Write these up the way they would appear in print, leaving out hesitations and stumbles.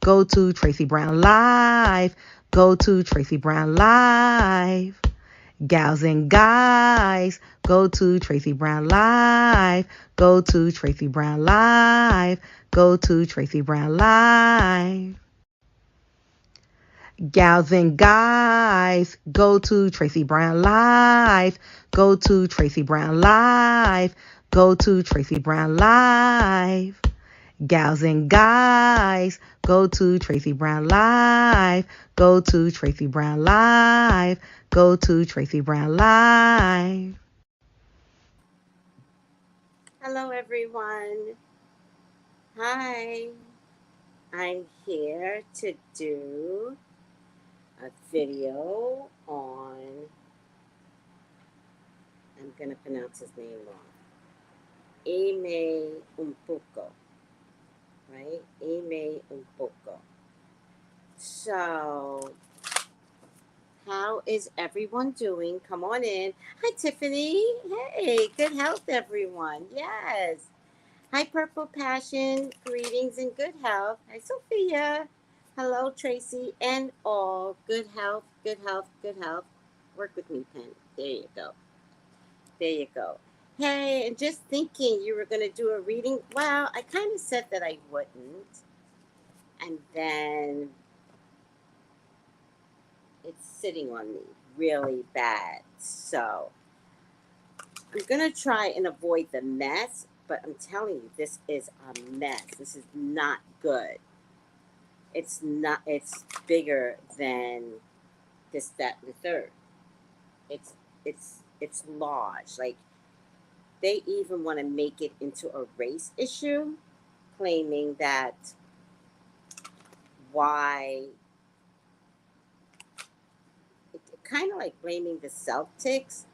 go to Tracey Brown Live. Go to Tracey Brown Live. Gals and guys, go to Tracey Brown Live. Go to Tracey Brown Live. Go to Tracey Brown Live. Gals and guys, go to Tracey Brown Live. Go to Tracey Brown Live. Go to Tracey Brown Live. Gals and guys, go to Tracey Brown Live. Go to Tracey Brown Live. Go to Tracey Brown Live. Hello, everyone. Hi. I'm here to do a video on, I'm going to pronounce his name wrong, Ime Udoka, right? Ime Udoka. So, how is everyone doing? Come on in. Hi, Tiffany. Hey, good health, everyone. Yes. Hi, Purple Passion. Greetings and good health. Hi, Sophia. Hello, Tracy and all. Good health, good health, good health. Work with me, pen. There you go. There you go. Hey, and just thinking you were going to do a reading. Well, I kind of said that I wouldn't. And then it's sitting on me really bad. So I'm going to try and avoid the mess. But I'm telling you, this is a mess. This is not good. It's not, it's bigger than this, that, and the third. It's large. Like, they even want to make it into a race issue, claiming that why, kind of like blaming the Celtics,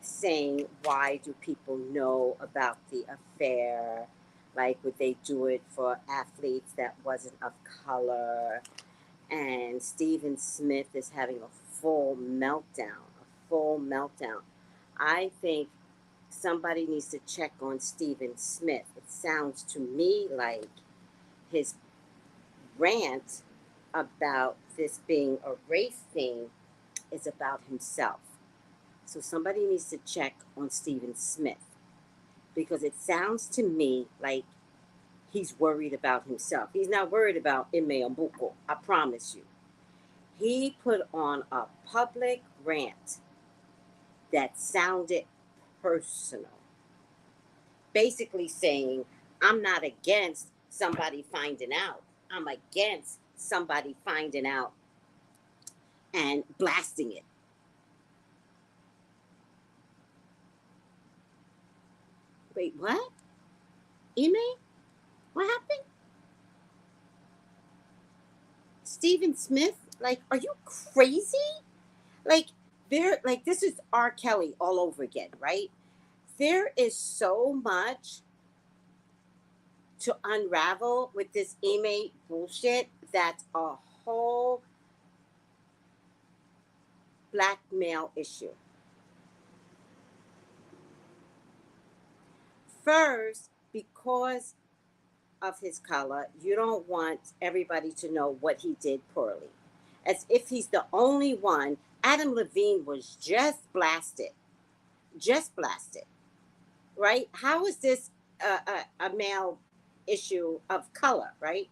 saying, why do people know about the affair? Like, would they do it for athletes that wasn't of color? And Stephen Smith is having a full meltdown, I think somebody needs to check on Stephen Smith. It sounds to me like his rant about this being a race thing is about himself. So somebody needs to check on Stephen Smith, because it sounds to me like he's worried about himself. He's not worried about Ime Udoka, I promise you. He put on a public rant that sounded personal, basically saying, I'm not against somebody finding out. I'm against somebody finding out and blasting it. Wait, what? Ime? What happened? Stephen Smith? Like, are you crazy? Like, this is R. Kelly all over again, right? There is so much to unravel with this Ime bullshit. That's a whole black male issue. First, because of his color, you don't want everybody to know what he did poorly. As if he's the only one. Adam Levine was just blasted. Right? How is this a male issue of color, right?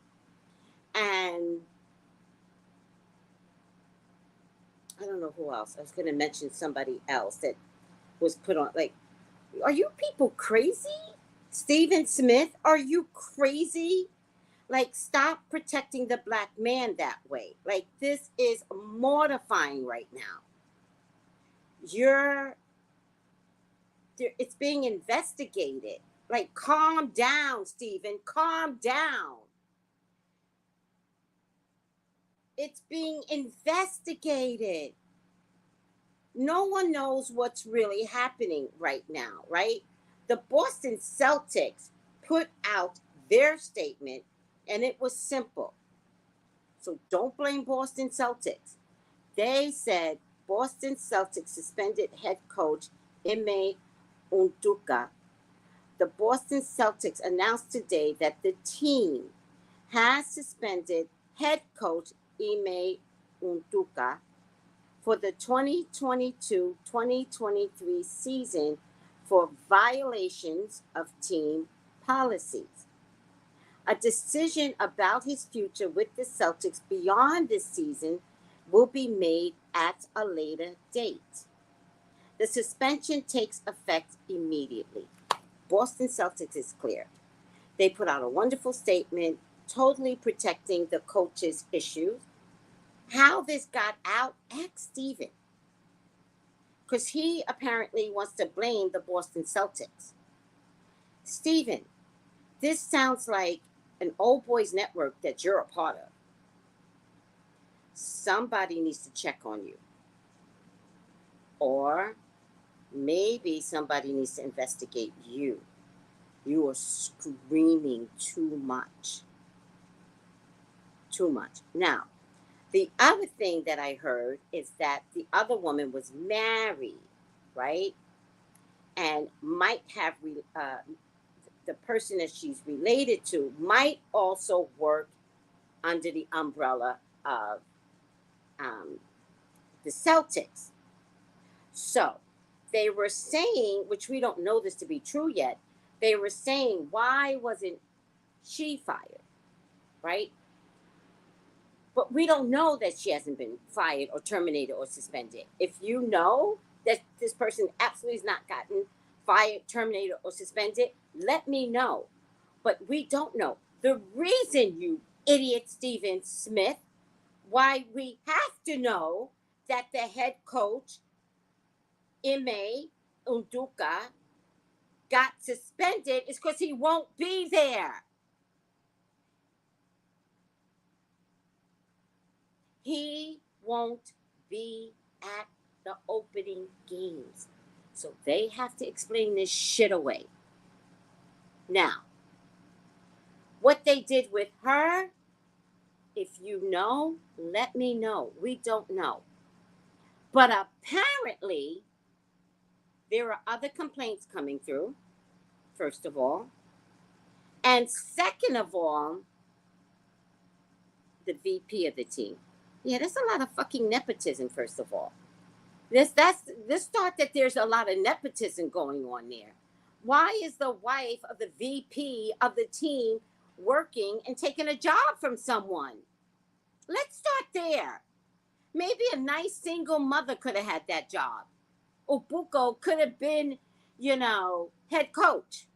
And I don't know who else. I was going to mention somebody else that was put on. Like, are you people crazy? Stephen Smith, are you crazy? Like, stop protecting the black man that way. Like, this is mortifying right now. It's being investigated. Like, calm down, Stephen. Calm down. It's being investigated. No one knows what's really happening right now, right? The Boston Celtics put out their statement, and it was simple. So don't blame Boston Celtics. They said Boston Celtics suspended head coach Ime Udoka. The Boston Celtics announced today that the team has suspended head coach Ime Udoka for the 2022-2023 season for violations of team policies. A decision about his future with the Celtics beyond this season will be made at a later date. The suspension takes effect immediately. Boston Celtics is clear. They put out a wonderful statement, totally protecting the coach's issues. How this got out, ask Steven. Because he apparently wants to blame the Boston Celtics. Steven, this sounds like an old boys network that you're a part of. Somebody needs to check on you. Or maybe somebody needs to investigate you. You are screaming too much. Too much. Now, the other thing that I heard is that the other woman was married, right? And might have the person that she's related to might also work under the umbrella of the Celtics. So they were saying, which we don't know this to be true yet, they were saying, why wasn't she fired, right? But we don't know that she hasn't been fired or terminated or suspended. If you know that this person absolutely has not gotten fired, terminated, or suspended, let me know. But we don't know. The reason, you idiot Stephen Smith, why we have to know that the head coach, Ime Udoka, got suspended is because he won't be there. He won't be at the opening games. So they have to explain this shit away. Now, what they did with her, if you know, let me know. We don't know. But apparently, there are other complaints coming through, first of all. And second of all, the VP of the team. Yeah, there's a lot of fucking nepotism, first of all. This thought that there's a lot of nepotism going on there. Why is the wife of the VP of the team working and taking a job from someone? Let's start there. Maybe a nice single mother could have had that job. Obuko could have been, head coach.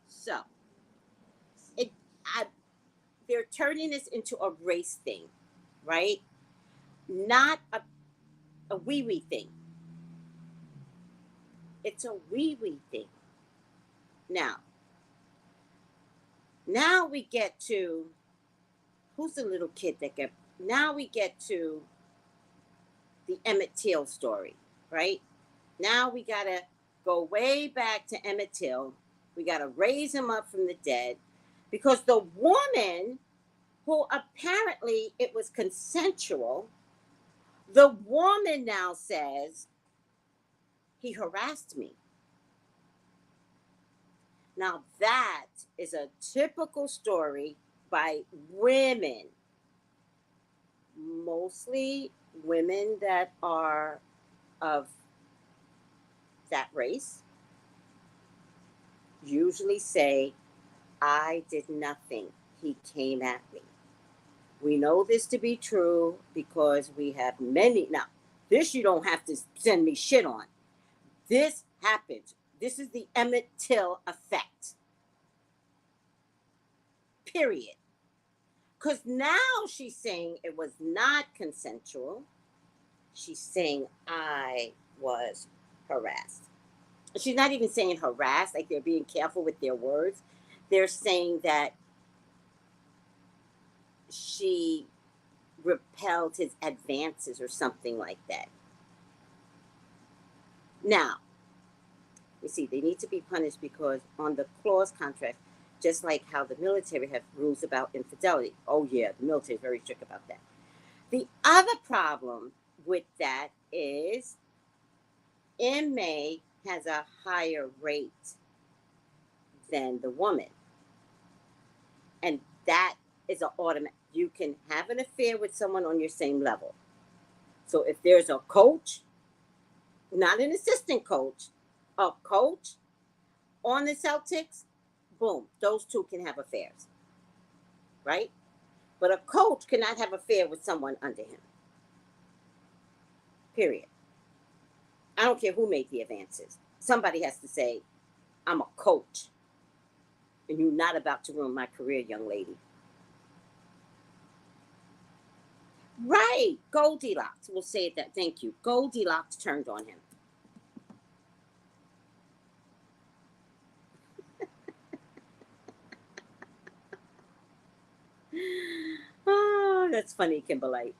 So, it, I, they're turning this into a race thing, right? Not a wee wee thing. It's a wee wee thing. Now we get to who's the little kid that got. Now we get to the Emmett Till story, right? Now we gotta go way back to Emmett Till. We gotta raise him up from the dead because the woman who apparently it was consensual, the woman now says he harassed me. Now that is a typical story by women, mostly women that are of that race, usually say, I did nothing. He came at me. We know this to be true because we have many. Now, this you don't have to send me shit on. This happens. This is the Emmett Till effect. Period. Because now she's saying it was not consensual. She's saying I was harassed. She's not even saying harassed, like they're being careful with their words. They're saying that she repelled his advances or something like that. Now, you see, they need to be punished because on the clause contract, just like how the military have rules about infidelity. Oh yeah, the military is very strict about that. The other problem with that is MA has a higher rate than the woman. And that is an automatic. You can have an affair with someone on your same level. So if there's a coach, not an assistant coach, a coach on the Celtics, boom, those two can have affairs, right? But a coach cannot have an affair with someone under him. Period. I don't care who made the advances. Somebody has to say, I'm a coach, and you're not about to ruin my career, young lady. Right. Goldilocks. We'll say it that. Thank you. Goldilocks turned on him. Oh, that's funny, Kimberlite.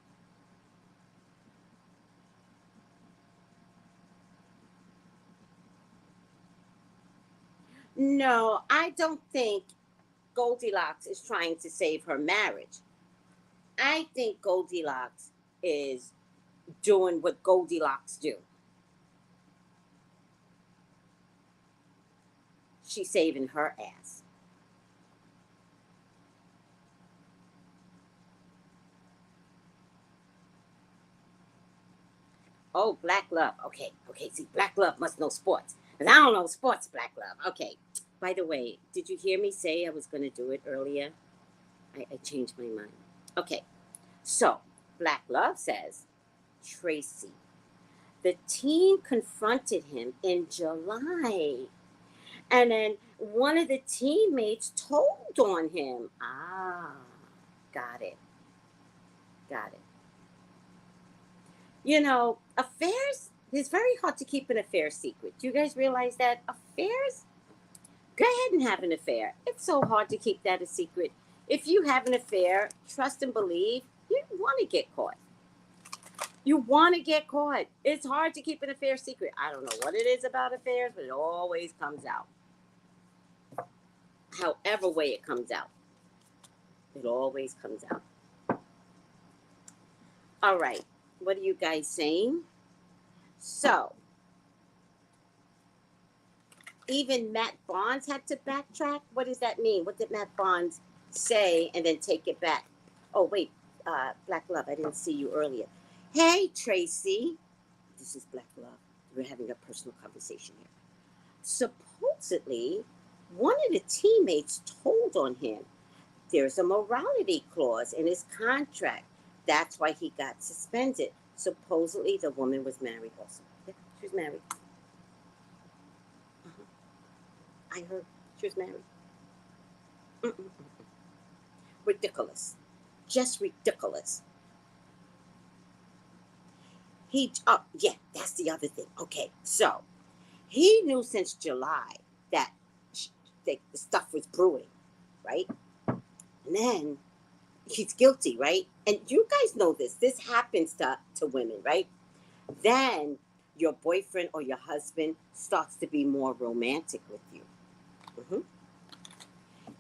No, I don't think Goldilocks is trying to save her marriage. I think Goldilocks is doing what Goldilocks do. She's saving her ass. Oh, Black Love. Okay, okay. See, Black Love must know sports. Because I don't know sports, Black Love. Okay. By the way, did you hear me say I was going to do it earlier? I changed my mind. Okay. So, Black Love says, Tracey, the team confronted him in July. And then one of the teammates told on him. Ah, got it. Got it. You know, affairs, it's very hard to keep an affair secret. Do you guys realize that? Affairs? Go ahead and have an affair. It's so hard to keep that a secret. If you have an affair, trust and believe, you want to get caught. You want to get caught. It's hard to keep an affair secret. I don't know what it is about affairs, but it always comes out. However way it comes out. It always comes out. All right. What are you guys saying? So, even Matt Barnes had to backtrack. What does that mean? What did Matt Barnes say and then take it back? Oh, wait. Black Love, I didn't see you earlier. Hey, Tracey. This is Black Love. We're having a personal conversation here. Supposedly, one of the teammates told on him there's a morality clause in his contract. That's why he got suspended. Supposedly, the woman was married also. Yeah, she was married. I heard she was married. Mm-mm-mm. Ridiculous. Just ridiculous. Yeah, that's the other thing. Okay, so he knew since July that the stuff was brewing, right? And then he's guilty, right? And you guys know this. This happens to women, right? Then your boyfriend or your husband starts to be more romantic with you. Mm-hmm.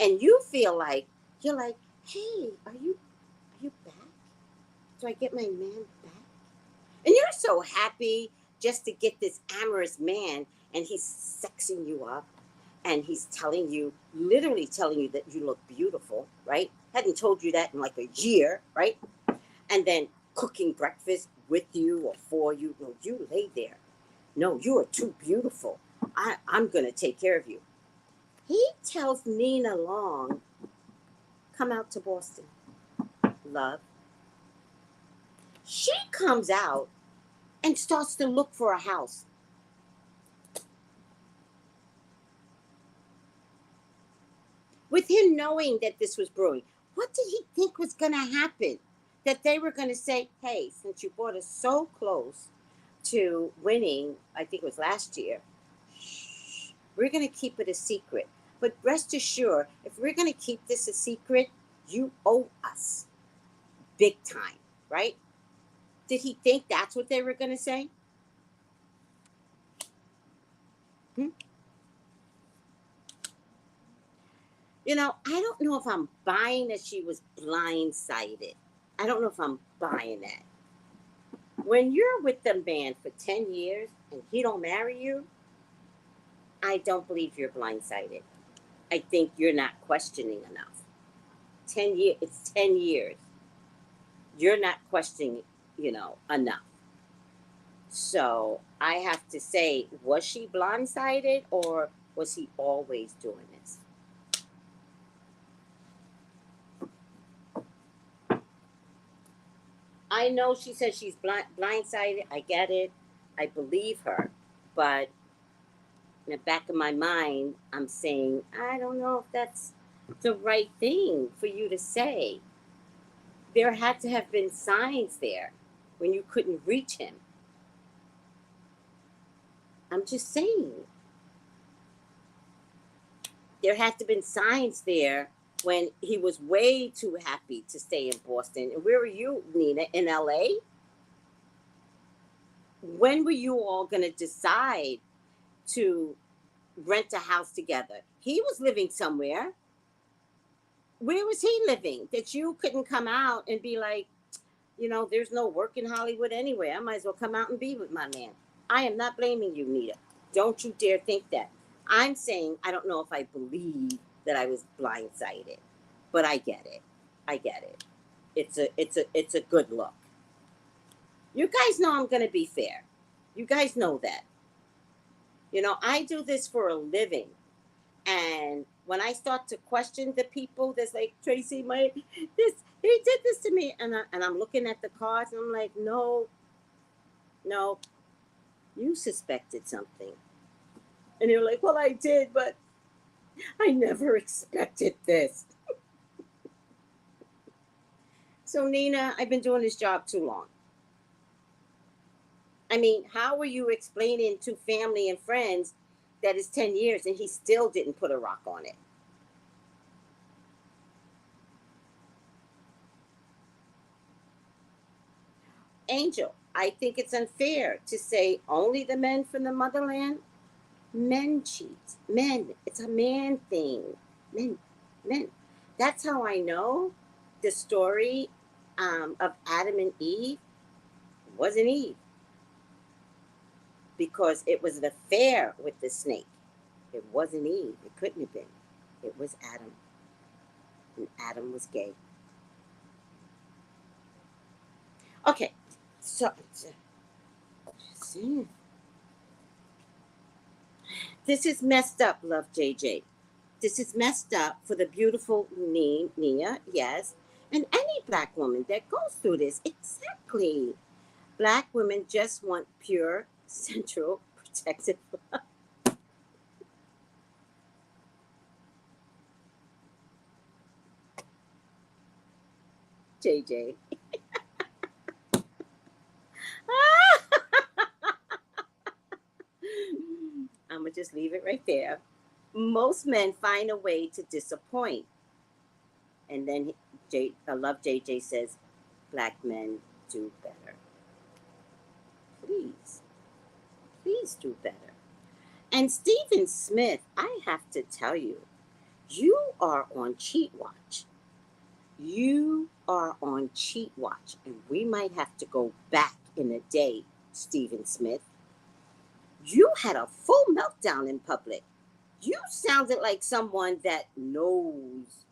And you feel like, you're like, hey, are you back? Do I get my man back? And you're so happy just to get this amorous man, and he's sexing you up, and he's telling you, literally telling you that you look beautiful, right? Hadn't told you that in like a year, right? And then cooking breakfast with you or for you. No, you lay there. No, you are too beautiful. I'm going to take care of you. He tells Nina Long, come out to Boston, love. She comes out and starts to look for a house. With him knowing that this was brewing, what did he think was going to happen? That they were going to say, hey, since you brought us so close to winning, I think it was last year, we're going to keep it a secret. But rest assured, if we're going to keep this a secret, you owe us big time, right? Did he think that's what they were going to say? Hmm? You know, I don't know if I'm buying that she was blindsided. I don't know if I'm buying that. When you're with the man for 10 years and he don't marry you, I don't believe you're blindsided. I think you're not questioning enough. 10 years, it's 10 years. You're not questioning, enough. So I have to say, was she blindsided or was he always doing this? I know she says she's blindsided. I get it. I believe her. But in the back of my mind, I'm saying, I don't know if that's the right thing for you to say. There had to have been signs there when you couldn't reach him. I'm just saying. There had to have been signs there when he was way too happy to stay in Boston. And where were you, Nina? In LA? When were you all going to decide to rent a house together? He was living somewhere. Where was he living that you couldn't come out and be like, there's no work in Hollywood anyway. I might as well come out and be with my man. I am not blaming you, Nita. Don't you dare think that. I'm saying I don't know if I believe that I was blindsided, but I get it. I get it. It's a good look. You guys know I'm going to be fair. You guys know that. I do this for a living. And when I start to question the people that's like, Tracy, he did this to me. And I'm looking at the cards and I'm like, no, you suspected something. And you're like, well, I did, but I never expected this. So, Nina, I've been doing this job too long. I mean, how are you explaining to family and friends that it's 10 years and he still didn't put a rock on it? Angel, I think it's unfair to say only the men from the motherland. Men cheat. Men. It's a man thing. Men. Men. That's how I know the story of Adam and Eve wasn't Eve. Because it was an affair with the snake. It wasn't Eve. It couldn't have been. It was Adam. And Adam was gay. Okay. So, this is messed up, Love JJ. This is messed up for the beautiful Nia, yes, and any black woman that goes through this. Exactly. Black women just want pure, central, protective love. JJ. I'm going to just leave it right there. Most men find a way to disappoint. And then I love JJ says, black men do better. Please, please do better. And Stephen Smith, I have to tell you, you are on cheat watch. You are on cheat watch. And we might have to go back in the day, Stephen Smith. You had a full meltdown in public. You sounded like someone that knows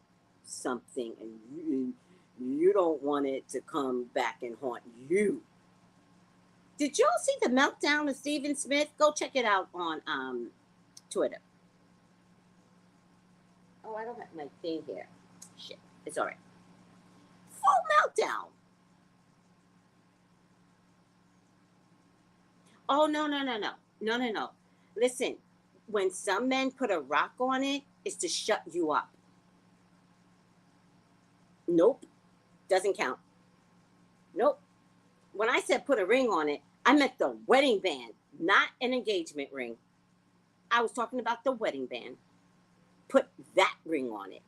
something and you don't want it to come back and haunt you. Did y'all see the meltdown of Stephen Smith? Go check it out on Twitter. Oh, I don't have my thing here. Shit, it's all right. Full meltdown. Oh, no. Listen, when some men put a rock on it, it's to shut you up. Nope, doesn't count. Nope. When I said put a ring on it, I meant the wedding band, not an engagement ring. I was talking about the wedding band. Put that ring on it.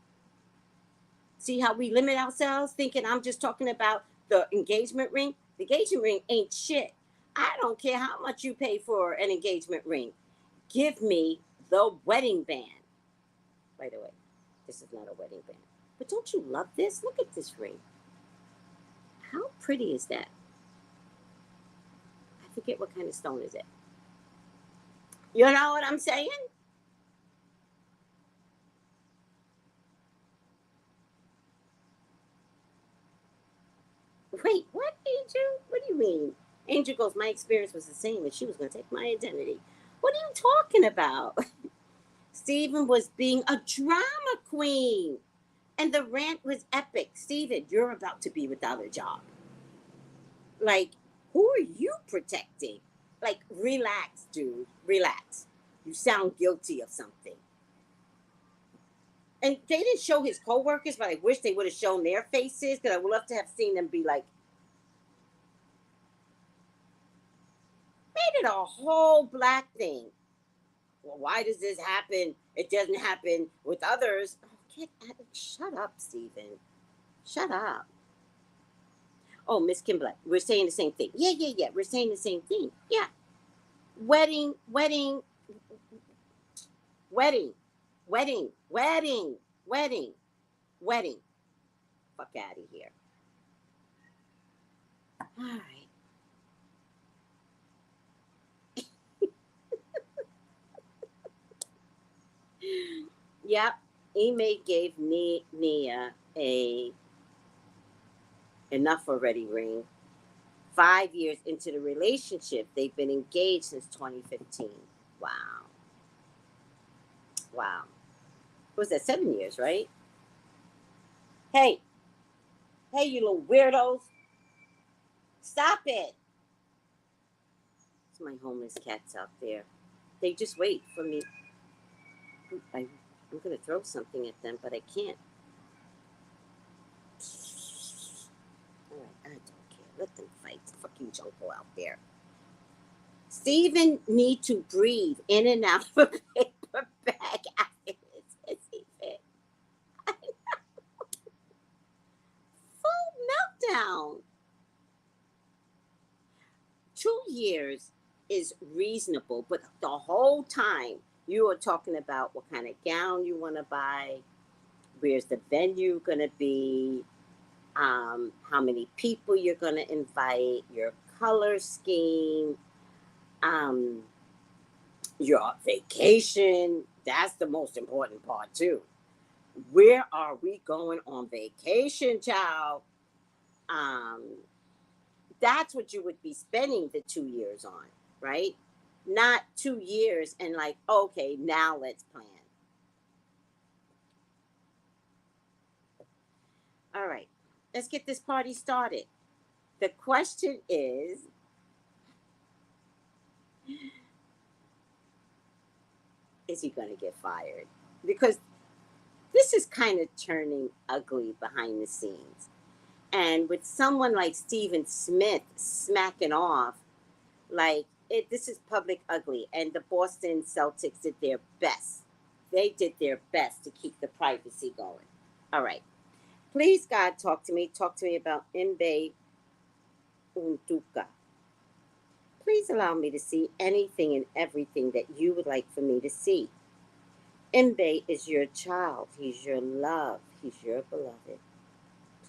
See how we limit ourselves thinking I'm just talking about the engagement ring? The engagement ring ain't shit. I don't care how much you pay for an engagement ring. Give me the wedding band. By the way, this is not a wedding band. But don't you love this? Look at this ring. How pretty is that? I forget what kind of stone is it. You know what I'm saying? Wait, what, Angel? What do you mean? Angel goes, my experience was the same and she was going to take my identity. What are you talking about? Steven was being a drama queen. And the rant was epic. Steven, you're about to be without a job. Like, who are you protecting? Like, relax, dude. Relax. You sound guilty of something. And they didn't show his coworkers, but I wish they would have shown their faces because I would love to have seen them be like, made it a whole black thing. Well, why does this happen? It doesn't happen with others. Oh, shut up, Steven. Shut up. Oh, Miss Kimberly, we're saying the same thing. Yeah. We're saying the same thing. Yeah. Wedding, wedding, wedding, wedding, wedding, wedding, wedding. Fuck out of here. All right. Yep. Ime gave Nia a enough already ring. 5 years into the relationship, they've been engaged since 2015. Wow. Wow. What was that, 7 years, right? Hey, you little weirdos. Stop it. It's my homeless cats out there. They just wait for me. I'm going to throw something at them, but I can't. All right, I don't care. Let them fight. Fucking jungle out there. Steven need to breathe in and out of a paper bag after his hissy fit. Full meltdown. 2 years is reasonable, but the whole time you are talking about what kind of gown you want to buy, where's the venue going to be, how many people you're going to invite, your color scheme, your vacation. That's the most important part too. Where are we going on vacation, child? That's what you would be spending the 2 years on, right? Not 2 years and like, okay, now let's plan. All right, let's get this party started. The question is he going to get fired? Because this is kind of turning ugly behind the scenes. And with someone like Stephen Smith smacking off, like, this is public ugly. And the Boston Celtics did their best. They did their best to keep the privacy going. All right. Please, God, talk to me. Talk to me about Ime Udoka. Please allow me to see anything and everything that you would like for me to see. Ime is your child. He's your love. He's your beloved.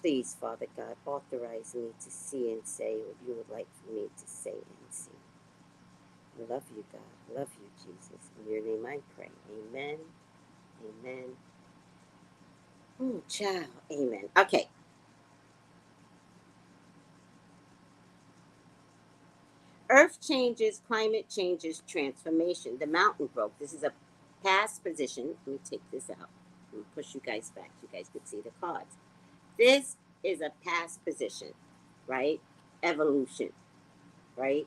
Please, Father God, authorize me to see and say what you would like for me to say and see. I love you, God. I love you, Jesus. In your name I pray. Amen. Amen. Oh, child. Amen. Okay. Earth changes, climate changes, transformation. The mountain broke. This is a past position. Let me take this out. I'm going to push you guys back so you guys can see the cards. This is a past position, right? Evolution, right?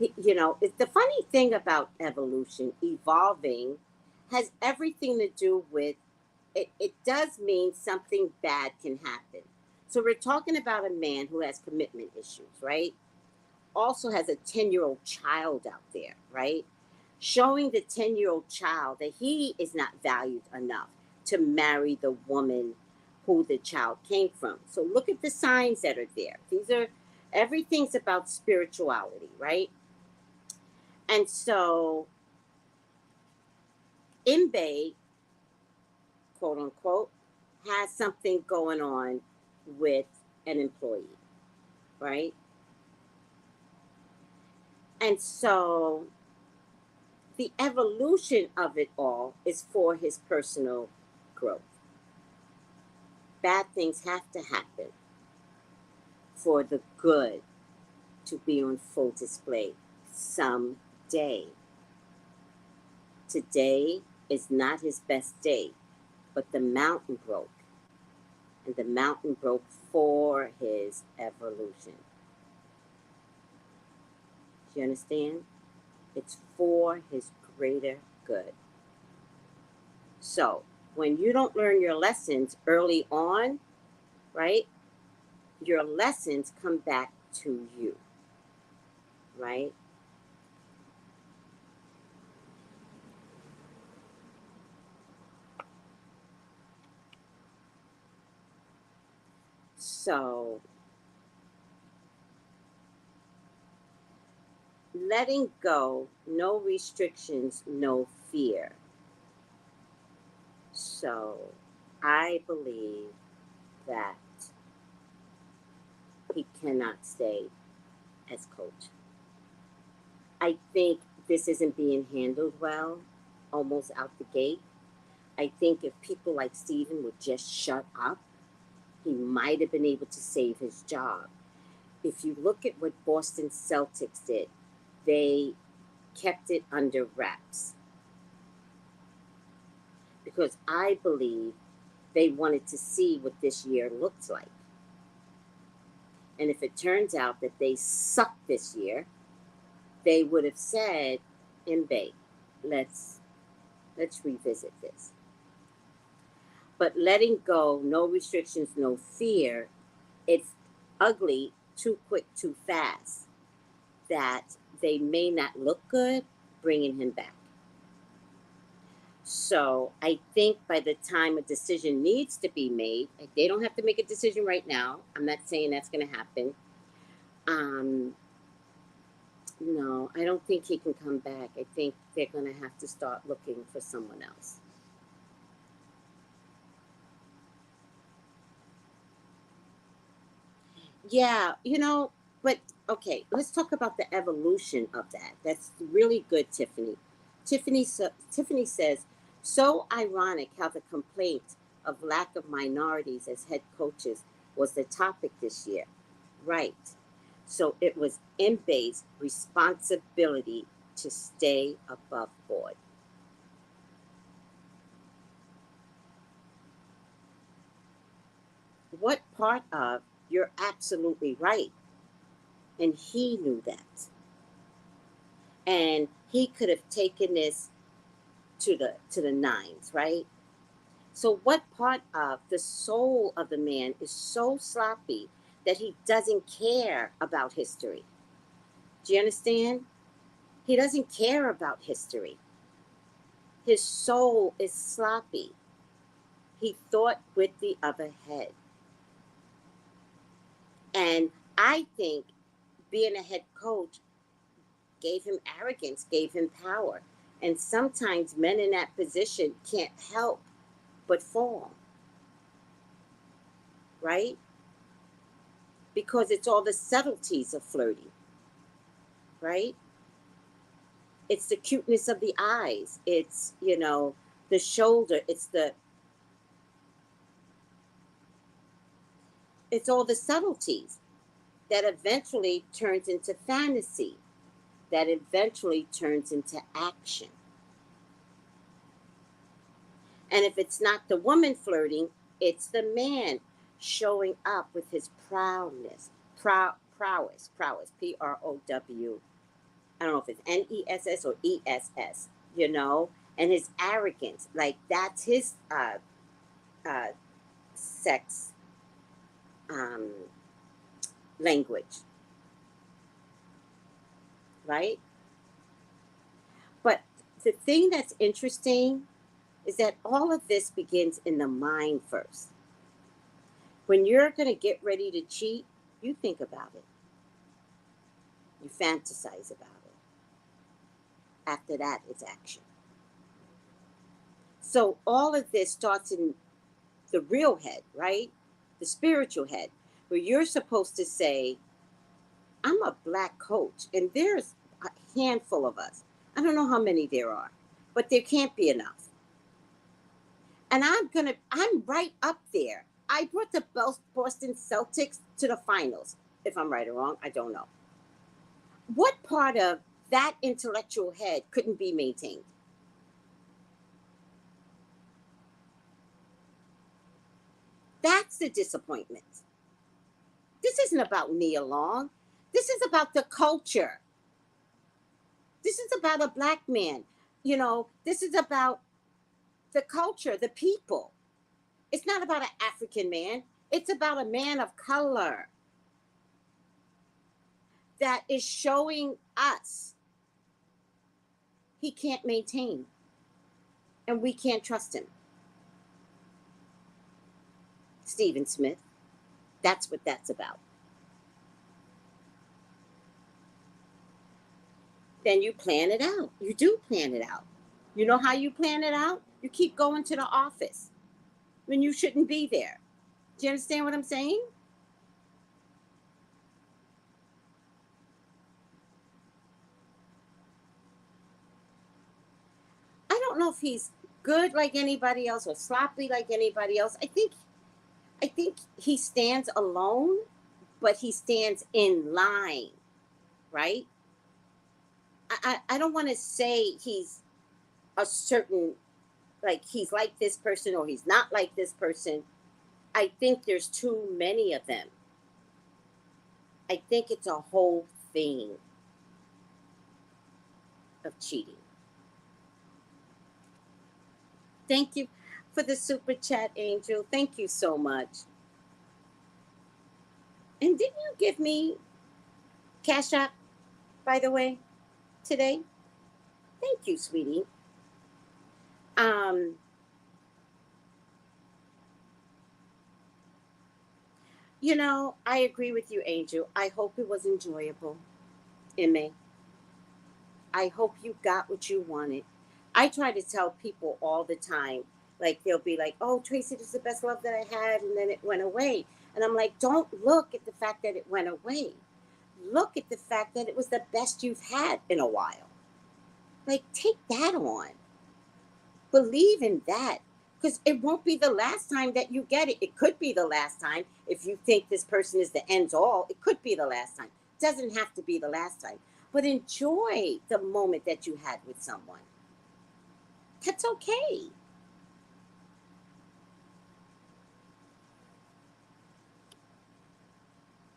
You know, it's the funny thing about evolution, evolving, has everything to do with it does mean something bad can happen. So we're talking about a man who has commitment issues, right? Also has a 10-year-old child out there, right? Showing the 10-year-old child that he is not valued enough to marry the woman who the child came from. So look at the signs that are there. These are, everything's about spirituality, right? And so Ime, quote unquote, has something going on with an employee, right? And so the evolution of it all is for his personal growth. Bad things have to happen. for the good to be on full display someday. Today is not his best day, but the mountain broke. And the mountain broke for his evolution. Do you understand? It's for his greater good. So, when you don't learn your lessons early on, right, your lessons come back to you, right? So, letting go, no restrictions, no fear. So, I believe that he cannot stay as coach. I think this isn't being handled well, almost out the gate. I think if people like Steven would just shut up, he might have been able to save his job. If you look at what Boston Celtics did, they kept it under wraps because I believe they wanted to see what this year looked like. And if it turns out that they suck this year, they would have said, Ime, let's revisit this. But letting go, no restrictions, no fear, it's ugly, too quick, too fast, that they may not look good bringing him back. So I think by the time a decision needs to be made, they don't have to make a decision right now. I'm not saying that's going to happen. No, I don't think he can come back. I think they're going to have to start looking for someone else. Yeah, but okay, let's talk about the evolution of that. That's really good, Tiffany. Tiffany says, so ironic how the complaint of lack of minorities as head coaches was the topic this year. Right. So it was Imbe's responsibility to stay above board. What part of you're absolutely right. And he knew that. And he could have taken this to the nines, right? So what part of the soul of the man is so sloppy that he doesn't care about history? Do you understand? He doesn't care about history. His soul is sloppy. He thought with the other head. And I think being a head coach gave him arrogance, gave him power. And sometimes men in that position can't help but fall, right? Because it's all the subtleties of flirting, right? It's the cuteness of the eyes. It's, the shoulder. It's all the subtleties that eventually turns into fantasy, that eventually turns into action. And if it's not the woman flirting, it's the man showing up with his prowess, PROW. I don't know if it's NESS or ESS, and his arrogance. Like that's his uh, sex um, language, right? But the thing that's interesting is that all of this begins in the mind first. When you're going to get ready to cheat, you think about it. You fantasize about it. After that, it's action. So all of this starts in the real head, right? The spiritual head, where you're supposed to say, I'm a black coach, and there's a handful of us. I don't know how many there are, but there can't be enough. And I'm right up there. I brought the Boston Celtics to the finals. if I'm right or wrong, I don't know. What part of that intellectual head couldn't be maintained? That's the disappointment. This isn't about Nia Long. This is about the culture. This is about a black man. This is about the culture, the people. It's not about an African man. It's about a man of color that is showing us he can't maintain and we can't trust him. Stephen Smith. That's what that's about. Then you plan it out. You do plan it out. You know how you plan it out? You keep going to the office when you shouldn't be there. Do you understand what I'm saying? I don't know if he's good like anybody else or sloppy like anybody else. I think he stands alone, but he stands in line, right? I don't want to say he's a certain, like he's like this person or he's not like this person. I think there's too many of them. I think it's a whole thing of cheating. Thank you for the super chat, Angel. Thank you so much. And didn't you give me Cash App, by the way, today? Thank you, sweetie. Um, I agree with you, Angel. I hope it was enjoyable, Ime. I hope you got what you wanted. I try to tell people all the time, like they'll be like, "Oh, Tracy, this is the best love that I had," and then it went away. And I'm like, don't look at the fact that it went away. Look at the fact that it was the best you've had in a while. Like, take that on. Believe in that. Because it won't be the last time that you get it. It could be the last time. If you think this person is the end all, it could be the last time. It doesn't have to be the last time. But enjoy the moment that you had with someone. That's okay.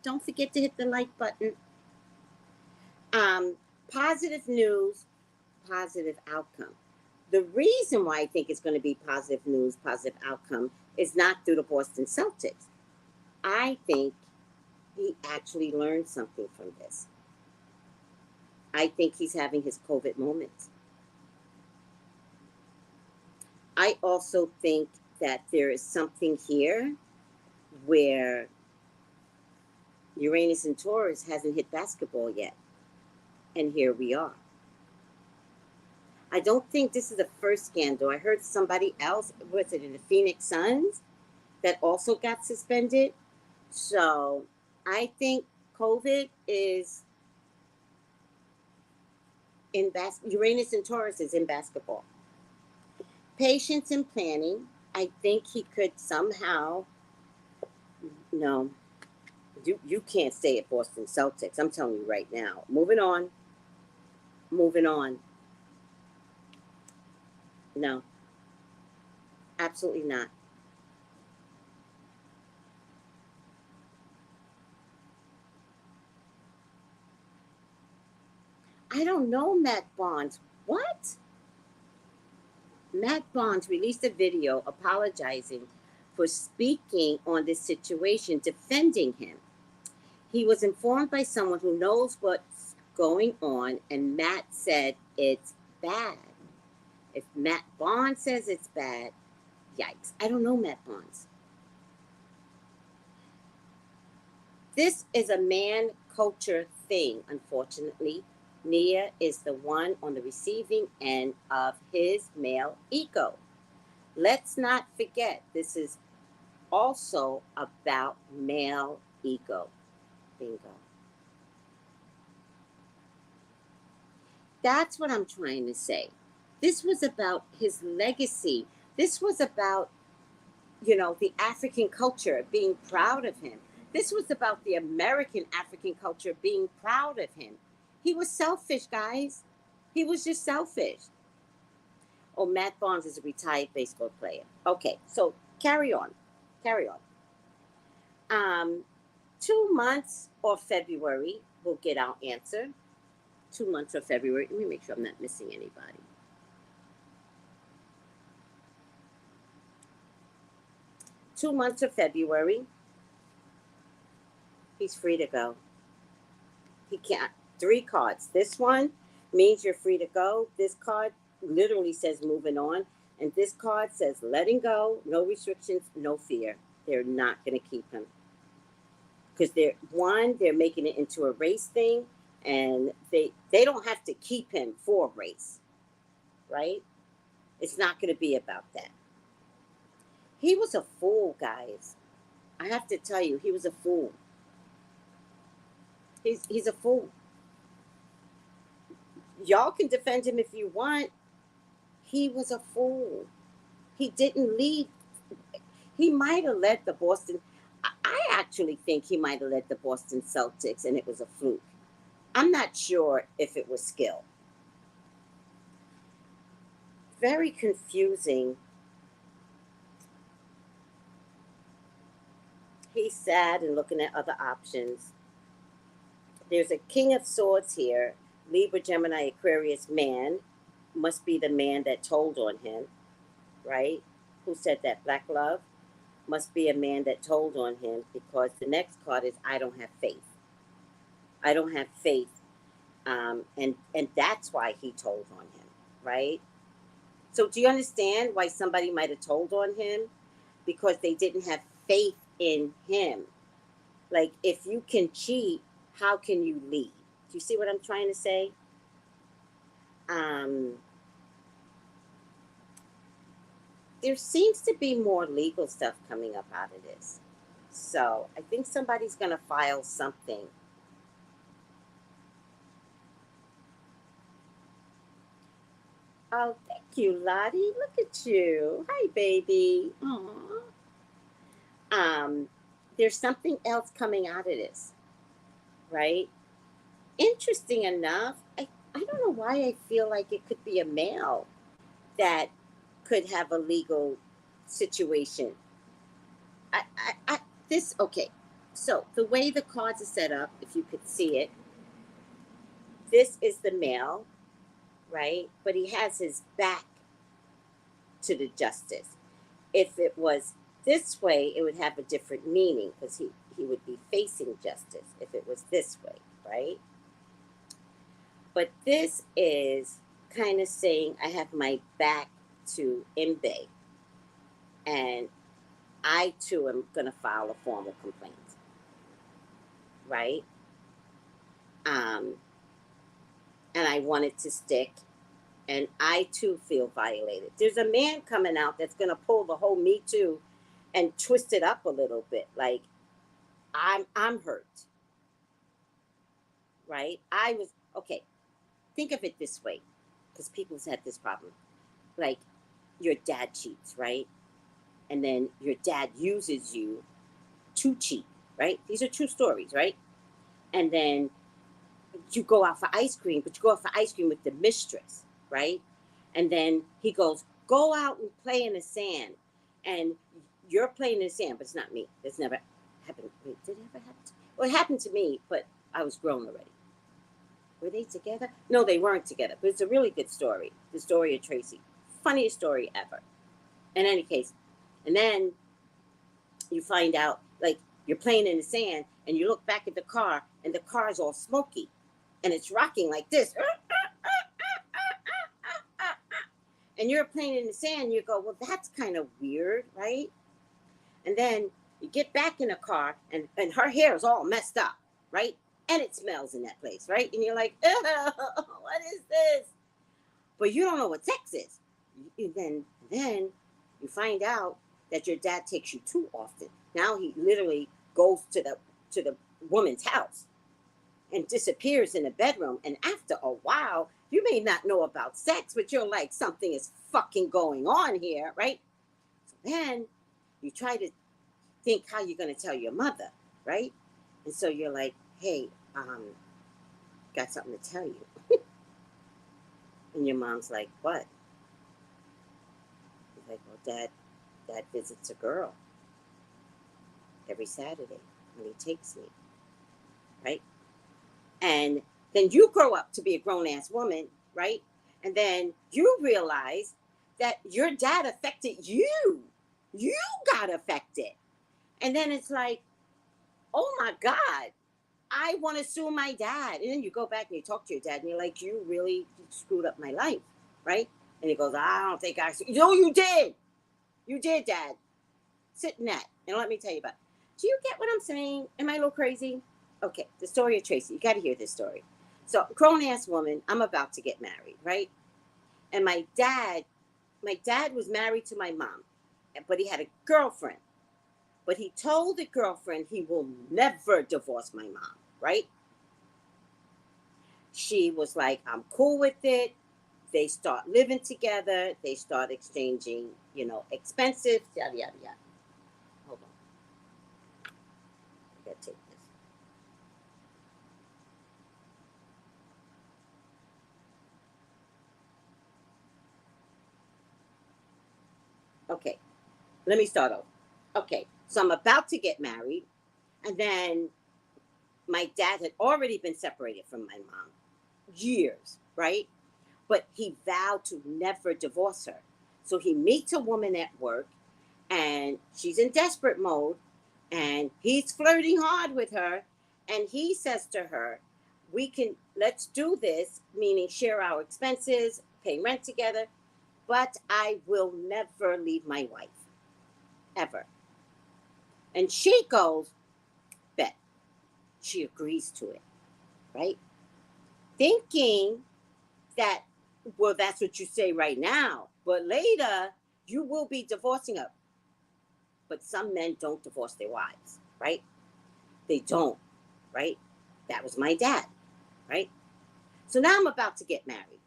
Don't forget to hit the like button. Um, Positive news, positive outcome. The reason why I think it's going to be positive news, positive outcome is not through the Boston Celtics. I think he actually learned something from this. I think he's having his COVID moments. I also think that there is something here where Uranus and Taurus hasn't hit basketball yet. And here we are. I don't think this is the first scandal. I heard somebody else, was it in the Phoenix Suns, that also got suspended. So I think COVID is in Uranus and Taurus is in basketball. Patience and planning. I think he could somehow. No, you can't stay at Boston Celtics. I'm telling you right now. Moving on. Moving on. No, absolutely not. I don't know Matt Barnes. What? Matt Barnes released a video apologizing for speaking on this situation, defending him. He was informed by someone who knows what's going on, and Matt said it's bad. If Matt Barnes says it's bad, yikes. I don't know Matt Barnes. This is a man culture thing, unfortunately. Nia is the one on the receiving end of his male ego. Let's not forget, this is also about male ego. Bingo. That's what I'm trying to say. This was about his legacy. This was about, the African culture, being proud of him. This was about the American African culture being proud of him. He was selfish, guys. He was just selfish. Oh, Matt Barnes is a retired baseball player. Okay, so carry on. Carry on. Um, 2 months of February, we'll get our answer. 2 months of February. Let me make sure I'm not missing anybody. 2 months of February, he's free to go. He can't. 3 cards. This one means you're free to go. This card literally says moving on. And this card says letting go, no restrictions, no fear. They're not going to keep him. Because they're making it into a race thing. And they don't have to keep him for a race. Right? It's not going to be about that. He was a fool, guys. I have to tell you, he was a fool. He's a fool. Y'all can defend him if you want. He was a fool. He didn't lead. He might have led the Boston. I actually think he might have led the Boston Celtics, and it was a fluke. I'm not sure if it was skill. Very confusing. He's sad and looking at other options. There's a King of Swords here. Libra, Gemini, Aquarius man. Must be the man that told on him, right? Who said that? Black Love? Must be a man that told on him, because the next card is I don't have faith. I don't have faith. And that's why he told on him, right? So do you understand why somebody might have told on him? Because they didn't have faith in him. Like, if you can cheat, how can you lead? Do you see what I'm trying to say? There seems to be more legal stuff coming up out of this. So I think somebody's going to file something. Oh, thank you, Lottie. Look at you. Hi, baby. Aww. There's something else coming out of this, right? Interesting enough, I don't know why I feel like it could be a male that could have a legal situation. Okay. So the way the cards are set up, if you could see it, this is the male, right? But he has his back to the justice. If it was this way, it would have a different meaning, because he would be facing justice if it was this way, right? But this is kind of saying I have my back to Ime, and I too am going to file a formal complaint, right? And I want it to stick, and I too feel violated. There's a man coming out that's going to pull the whole Me Too and twist it up a little bit. Like, I'm hurt, right? Okay. Think of it this way, because people's had this problem. Like, your dad cheats, right? And then your dad uses you to cheat, right? These are true stories, right? And then you go out for ice cream, but you go out for ice cream with the mistress, right? And then he goes, go out and play in the sand. And you're playing in the sand, but it's not me. It's never happened. Wait, did it ever happen to me? Well, it happened to me, but I was grown already. Were they together? No, they weren't together. But it's a really good story. The story of Tracy. Funniest story ever. In any case. And then you find out, like, you're playing in the sand, and you look back at the car, and the car is all smoky. And it's rocking like this. And you're playing in the sand, and you go, well, that's kind of weird, right? And then you get back in the car, and her hair is all messed up, right? And it smells in that place, right? And you're like, oh, what is this? But you don't know what sex is. Then you find out that your dad takes you too often. Now he literally goes to the woman's house and disappears in the bedroom. And after a while, you may not know about sex, but you're like, something is fucking going on here, right? So then you try to think how you're going to tell your mother, right? And so you're like, hey, got something to tell you. And your mom's like, what? He's like, well, dad visits a girl every Saturday when he takes me, right? And then you grow up to be a grown-ass woman, right? And then you realize that your dad affected you. You got affected. And then it's like, oh my God, I want to sue my dad. And then you go back and you talk to your dad and you're like, you really screwed up my life, right? And he goes, I don't think I... No, you did. You did, Dad. Sit in that. And let me tell you about it. Do you get what I'm saying? Am I a little crazy? Okay, the story of Tracey. You got to hear this story. So, grown-ass woman, I'm about to get married, right? And my dad was married to my mom, but he had a girlfriend. But he told the girlfriend he will never divorce my mom, right? She was like, I'm cool with it. They start living together. They start exchanging, expensive, yada, yada, yada. Hold on. I gotta take this. Okay, let me start over. Okay, so I'm about to get married, and then my dad had already been separated from my mom years, right? But he vowed to never divorce her. So he meets a woman at work, and she's in desperate mode, and he's flirting hard with her, and he says to her, let's do this, meaning share our expenses, pay rent together, but I will never leave my wife, ever. And she goes, bet. She agrees to it, right? Thinking that, well, that's what you say right now, but later you will be divorcing her. But some men don't divorce their wives, right? They don't, right? That was my dad, right? So now I'm about to get married.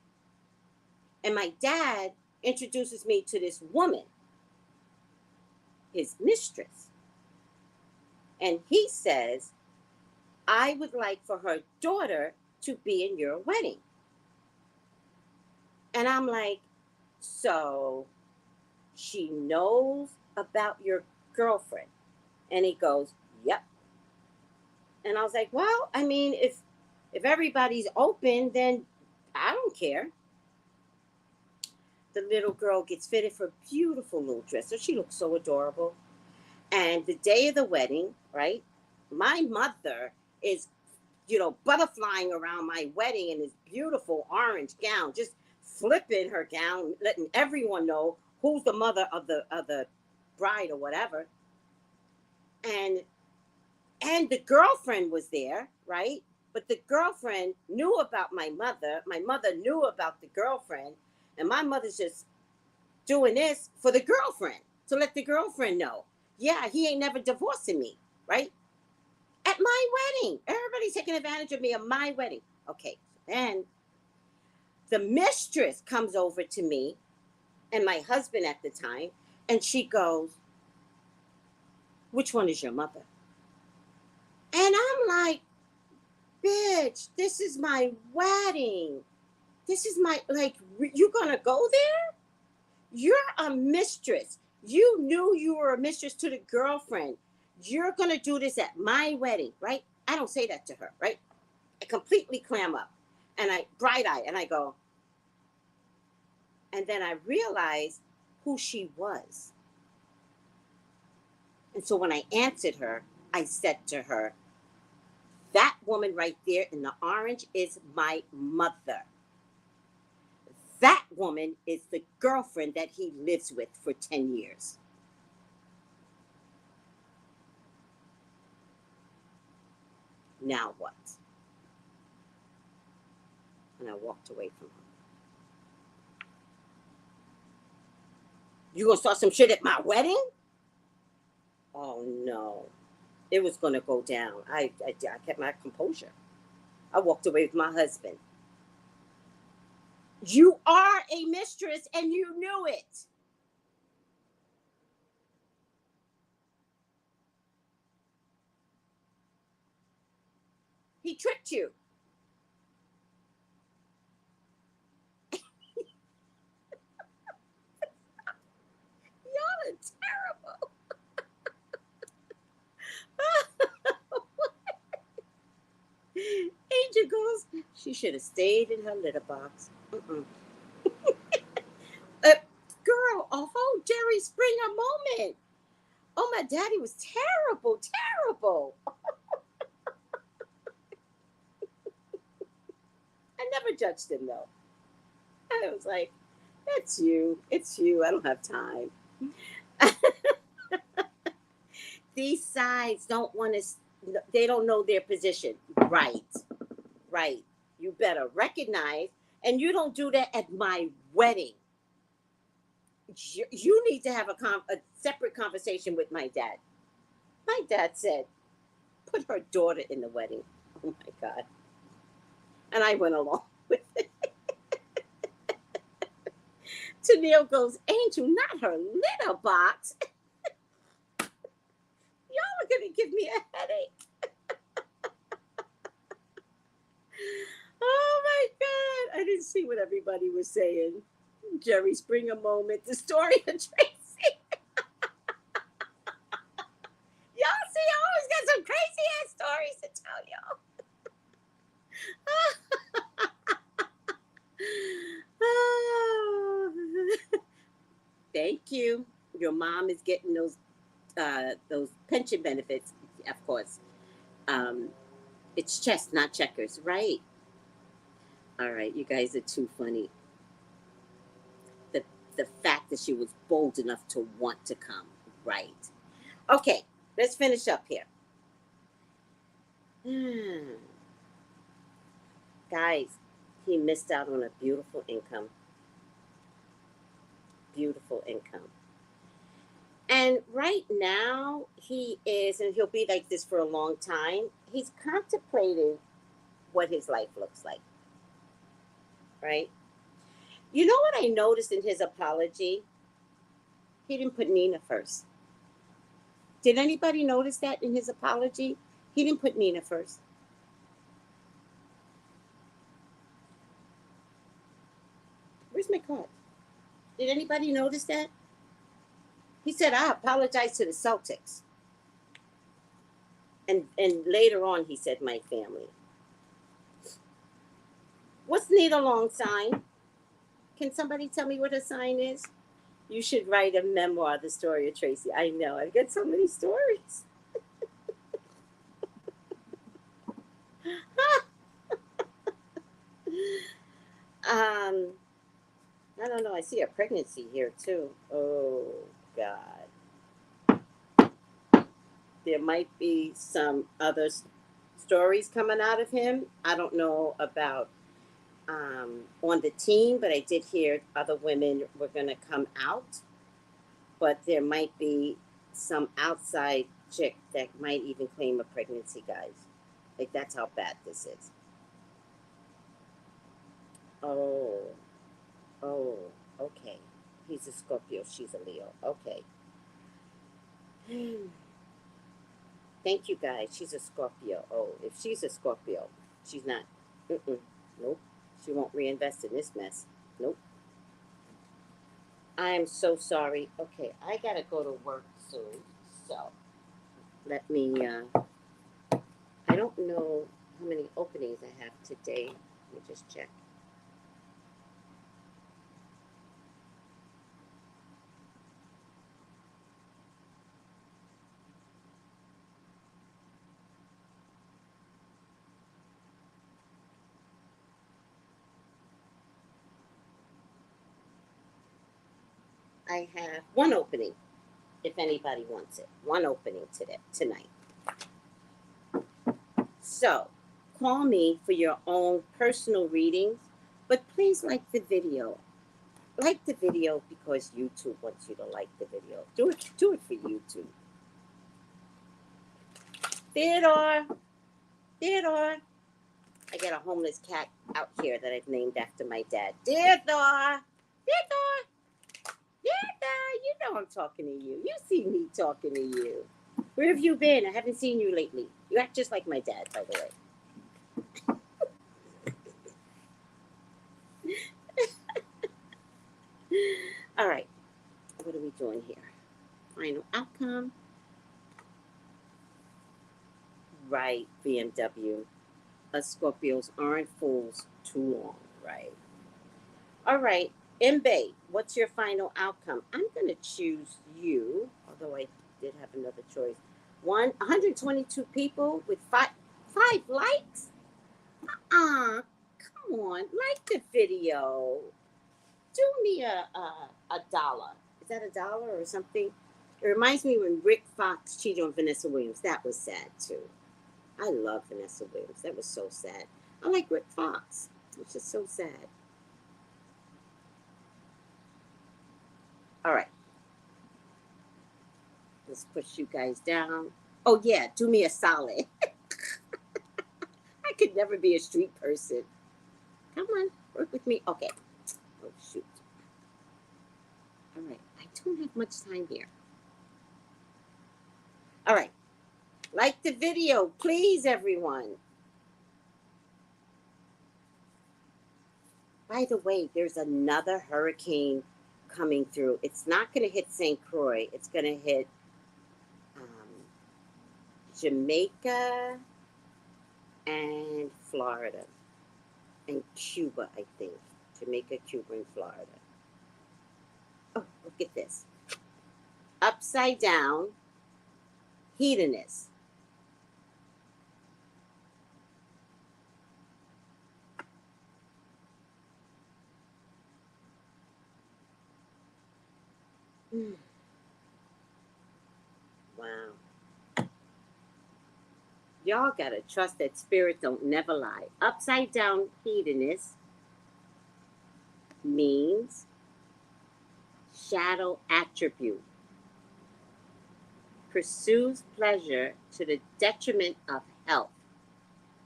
And my dad introduces me to this woman, his mistress. And he says, I would like for her daughter to be in your wedding. And I'm like, so she knows about your girlfriend? And he goes, yep. And I was like, well, I mean, if everybody's open, then I don't care. The little girl gets fitted for a beautiful little dress. So she looks so adorable. And the day of the wedding, right? My mother is, butterflying around my wedding in this beautiful orange gown, just flipping her gown, letting everyone know who's the mother of the bride or whatever. And the girlfriend was there, right? But the girlfriend knew about my mother. My mother knew about the girlfriend. And my mother's just doing this for the girlfriend, to let the girlfriend know, yeah, he ain't never divorcing me, right? At my wedding. Everybody's taking advantage of me at my wedding. Okay, then the mistress comes over to me and my husband at the time, and she goes, which one is your mother? And I'm like, bitch, this is my wedding. This is my, like, you gonna go there? You're a mistress. You knew you were a mistress to the girlfriend. You're gonna do this at my wedding, right? I don't say that to her, right? I completely clam up and I bright eye and I go, and then I realized who she was. And so when I answered her, I said to her, that woman right there in the orange is my mother. That woman is the girlfriend that he lives with for 10 years. Now what? And I walked away from her. You gonna start some shit at my wedding? Oh no. It was gonna go down. I kept my composure. I walked away with my husband. You are a mistress and you knew it. He tricked you. Y'all are terrible. Angel goes, she should have stayed in her litter box. Girl, a whole Jerry Springer moment. Oh, my daddy was terrible, terrible. I never judged him, though. I was like, that's you. It's you. I don't have time. These sides don't want to, they don't know their position. Right, right. You better recognize, and you don't do that at my wedding. You need to have a separate conversation with my dad. My dad said, put her daughter in the wedding. Oh my God. And I went along with it. Tennille goes, Angel, not her litter box. Y'all are going to give me a headache. Oh my God. I didn't see what everybody was saying. Jerry Springer moment, the story of Tracy. Y'all see, I always got some crazy ass stories to tell y'all. Thank you. Your mom is getting those pension benefits, of course. It's chess, not checkers, right? All right, you guys are too funny. The fact that she was bold enough to want to come, right? Okay, let's finish up here. Guys, he missed out on a beautiful income. Beautiful income. And right now, he is, and he'll be like this for a long time, he's contemplating what his life looks like. Right? You know what I noticed in his apology? He didn't put Nina first. Did anybody notice that in his apology? He didn't put Nina first. Where's my card? Did anybody notice that? He said, I apologize to the Celtics. And later on, he said, my family. What's Nina Long's sign? Can somebody tell me what her sign is? You should write a memoir, The Story of Tracy. I know. I've got so many stories. I don't know. I see a pregnancy here, too. Oh, God. There might be some other stories coming out of him. I don't know about on the team, but I did hear other women were going to come out. But there might be some outside chick that might even claim a pregnancy, guys. Like, that's how bad this is. Oh, okay. He's a Scorpio. She's a Leo. Okay. Thank you, guys. She's a Scorpio. Oh, if she's a Scorpio, she's not. Nope. She won't reinvest in this mess. Nope. I am so sorry. Okay, I gotta go to work soon. So, let me, I don't know how many openings I have today. Let me just check. I have one opening, if anybody wants it. One opening tonight. So, call me for your own personal readings, but please like the video. Like the video because YouTube wants you to like the video. Do it for YouTube. Theodore, I got a homeless cat out here that I've named after my dad. Theodore, you know I'm talking to you. You see me talking to you. Where have you been? I haven't seen you lately. You act just like my dad, by the way. All right. What are we doing here? Final outcome. Right, BMW. Us Scorpios aren't fools too long, right? All right, Mbe, what's your final outcome? I'm going to choose you, although I did have another choice. 122 people with five likes? Come on, like the video. Do me a dollar. Is that $1 or something? It reminds me when Rick Fox cheated on Vanessa Williams. That was sad too. I love Vanessa Williams. That was so sad. I like Rick Fox. It's just so sad. All right. Let's push you guys down. Oh, yeah. Do me a solid. I could never be a street person. Come on. Work with me. Okay. Oh, shoot. All right. I don't have much time here. All right. Like the video, please, everyone. By the way, there's another hurricane coming through. It's not going to hit St. Croix. It's going to hit Jamaica and Florida and Cuba, I think. Jamaica, Cuba, and Florida. Oh, look at this. Upside down, hedonist. Wow. Y'all gotta trust that spirit don't never lie. Upside down hedonist means shadow attribute. Pursues pleasure to the detriment of health.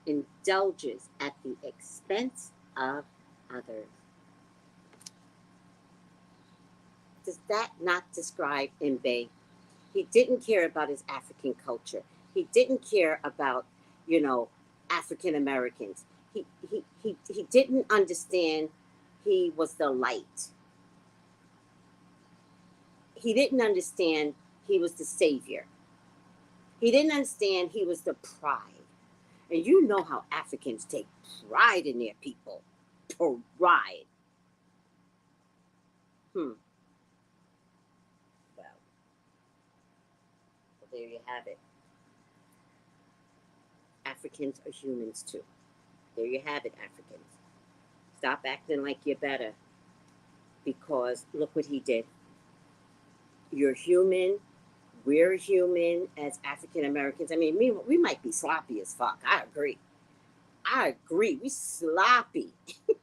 Indulges at the expense of others. Does that not describe Mbe? He didn't care about his African culture. He didn't care about, African Americans. He didn't understand he was the light. He didn't understand he was the savior. He didn't understand he was the pride. And you know how Africans take pride in their people. Pride. Well, there you have it. Africans are humans too. There you have it, Africans. Stop acting like you're better. Because look what he did. You're human. We're human as African Americans. I mean, we might be sloppy as fuck. I agree. We sloppy. We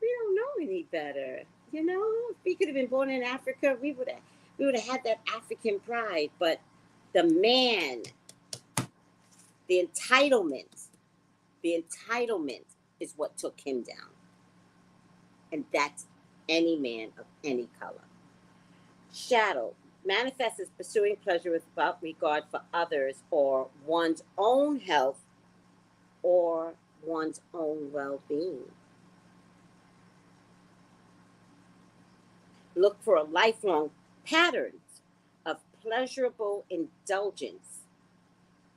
don't know any better. If we could have been born in Africa, we would have had that African pride. But the man, the entitlement is what took him down. And that's any man of any color. Shadow manifests as pursuing pleasure without regard for others or one's own health or one's own well-being. Look for a lifelong patterns of pleasurable indulgence,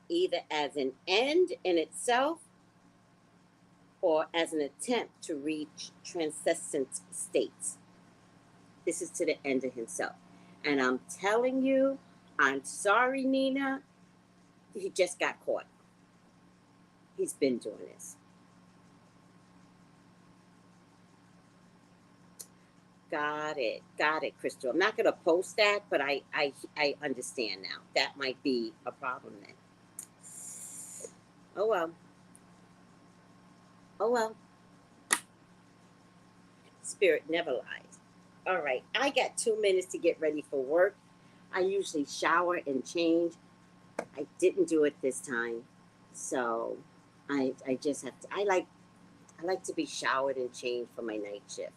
either as an end in itself or as an attempt to reach transcendent states. This is to the end of himself. And I'm telling you, I'm sorry, Nina, he just got caught. He's been doing this. Got it, Crystal. I'm not going to post that, but I understand now. That might be a problem then. Oh well. Spirit never lies. All right, I got 2 minutes to get ready for work. I usually shower and change. I didn't do it this time, so I just have to. I like to be showered and changed for my night shift,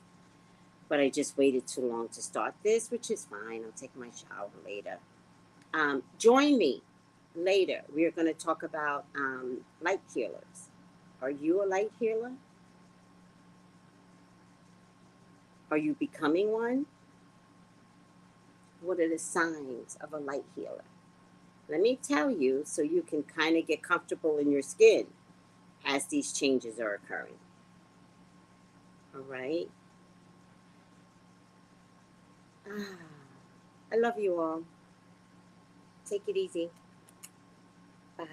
but I just waited too long to start this, which is fine. I'll take my shower later. Join me later. We are going to talk about light healers. Are you a light healer? Are you becoming one? What are the signs of a light healer? Let me tell you so you can kind of get comfortable in your skin as these changes are occurring. All right? I love you all. Take it easy. Bye.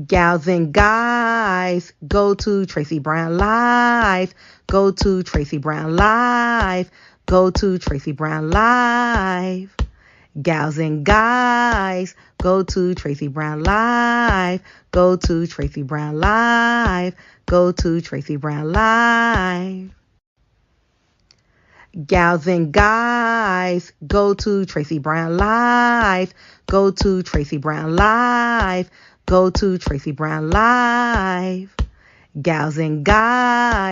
Gals and guys, go to Tracey Brown Live. Go to Tracey Brown Live. Go to Tracey Brown Live. Gals and guys, go to Tracey Brown Live. Go to Tracey Brown Live. Go to Tracey Brown Live. Gals and guys, go to Tracey Brown Live. Go to Tracey Brown Live. Go to Tracey Brown Live. Gals and guys.